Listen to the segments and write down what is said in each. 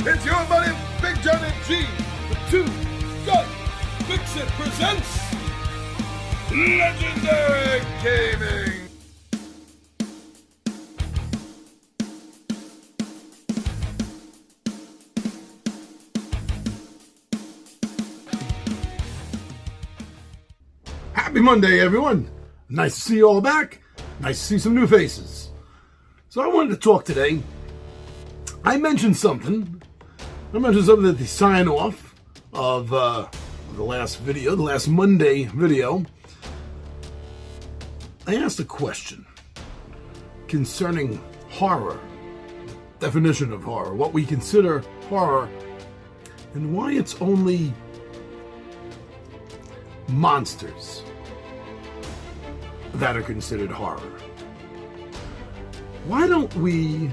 It's your buddy, Big John and G. The two Gun Pixie presents Legendary Gaming. Happy Monday, everyone. Nice to see you all back. Nice to see some new faces. So I wanted to talk today. I mentioned something at the sign off of the last video, the last Monday video. I asked a question concerning horror, definition of horror, what we consider horror, and why it's only monsters that are considered horror. Why don't we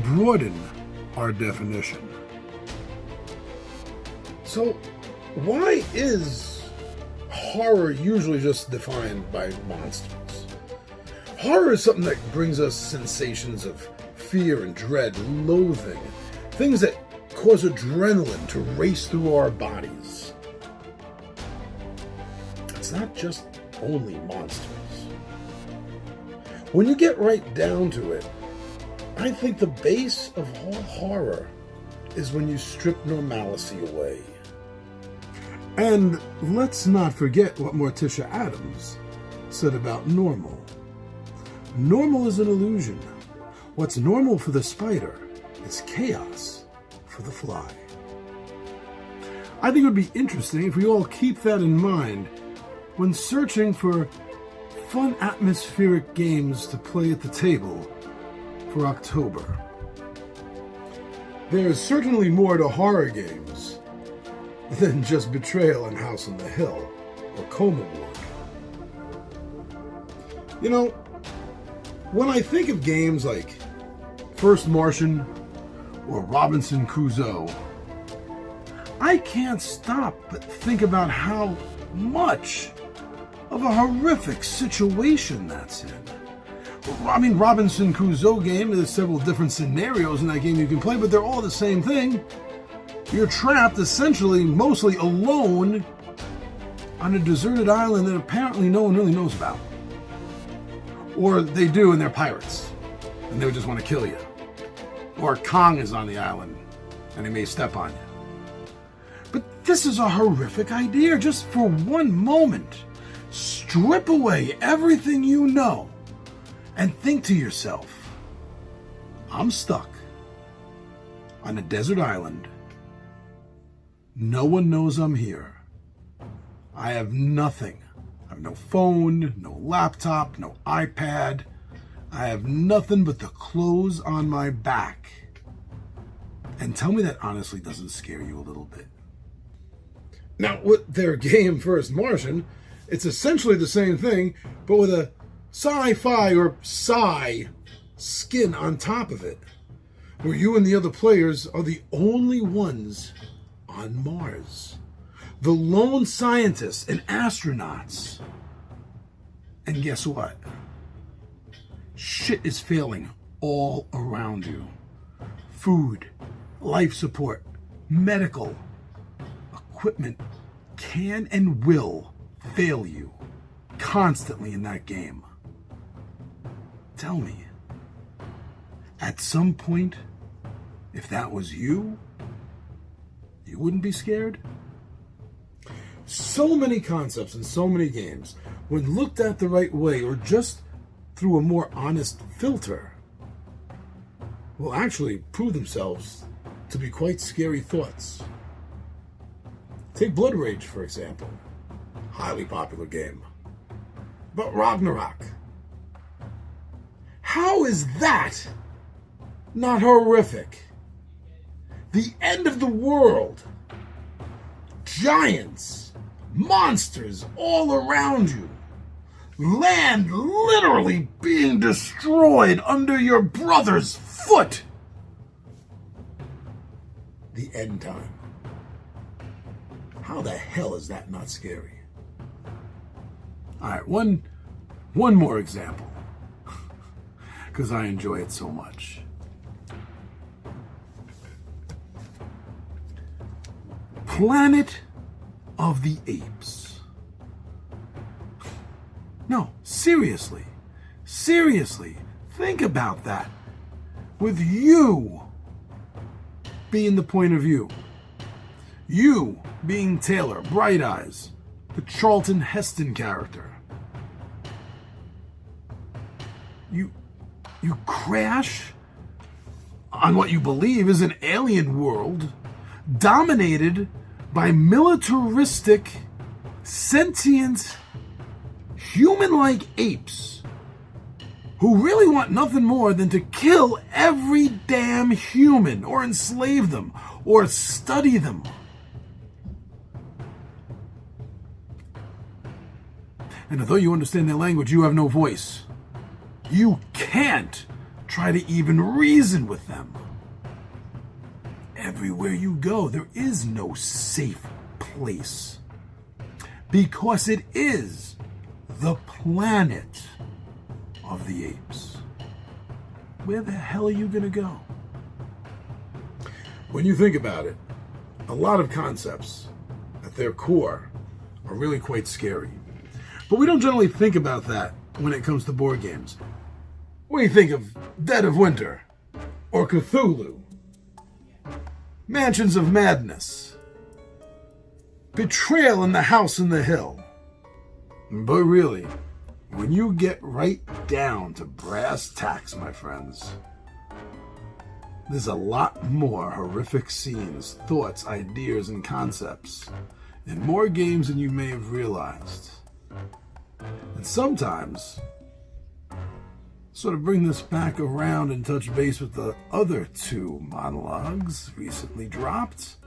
broaden our definition? So, why is horror usually just defined by monsters? Horror is something that brings us sensations of fear and dread, loathing, things that cause adrenaline to race through our bodies. It's not just only monsters. When you get right down to it, I think the base of all horror is when you strip normalcy away. And let's not forget what Morticia Adams said about normal. Normal is an illusion. What's normal for the spider is chaos for the fly. I think it would be interesting if we all keep that in mind when searching for fun atmospheric games to play at the table for October. There's certainly more to horror games than just Betrayal and House on the Hill or Coma Ward. You know, when I think of games like First Martian or Robinson Crusoe, I can't stop but think about how much of a horrific situation that's in. I mean, Robinson Crusoe game, there's several different scenarios in that game you can play, but they're all the same thing. You're trapped, essentially, mostly alone on a deserted island that apparently no one really knows about. Or they do, and they're pirates, and they would just want to kill you. Or Kong is on the island, and he may step on you. But this is a horrific idea, just for one moment. Strip away everything you know and think to yourself, I'm stuck on a desert island. No one knows I'm here. I have nothing. I have no phone, no laptop, no iPad. I have nothing but the clothes on my back. And tell me that honestly doesn't scare you a little bit. Now, with their game First Martian, it's essentially the same thing, but with a sci-fi or sci skin on top of it, where you and the other players are the only ones on Mars. The lone scientists and astronauts. And guess what? Shit is failing all around you. Food, life support, medical equipment can and will fail you constantly in that game. Tell me, at some point, if that was you, you wouldn't be scared? So many concepts in so many games, when looked at the right way or just through a more honest filter, will actually prove themselves to be quite scary thoughts. Take Blood Rage, for example. Highly popular game. But Ragnarok. How is that not horrific? The end of the world. Giants. Monsters all around you. Land literally being destroyed under your brother's foot. The end time. How the hell is that not scary? All right, one more example, because I enjoy it so much. Planet of the Apes. No, seriously. Seriously. Think about that. With you being the point of view. You being Taylor, Bright Eyes, the Charlton Heston character. You crash on what you believe is an alien world dominated by militaristic, sentient, human-like apes who really want nothing more than to kill every damn human or enslave them or study them. And although you understand their language, you have no voice. You can't try to even reason with them. Everywhere you go, there is no safe place. Because it is the planet of the apes. Where the hell are you going to go? When you think about it, a lot of concepts at their core are really quite scary. But we don't generally think about that when it comes to board games. We think of Dead of Winter, or Cthulhu, Mansions of Madness, Betrayal in the House in the Hill. But really, when you get right down to brass tacks, my friends, there's a lot more horrific scenes, thoughts, ideas, and concepts in more games than you may have realized. And sometimes, sort of bring this back around and touch base with the other two monologues recently dropped.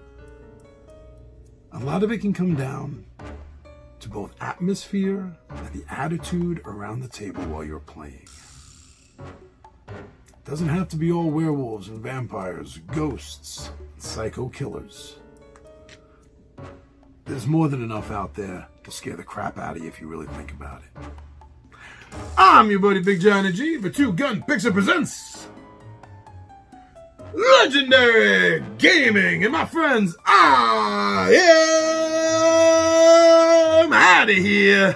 A lot of it can come down to both atmosphere and the attitude around the table while you're playing. It doesn't have to be all werewolves and vampires, ghosts, and psycho killers. There's more than enough out there to scare the crap out of you if you really think about it. I'm your buddy Big Johnny G for Two Gun Pixie presents Legendary Gaming. And my friends, I am out of here.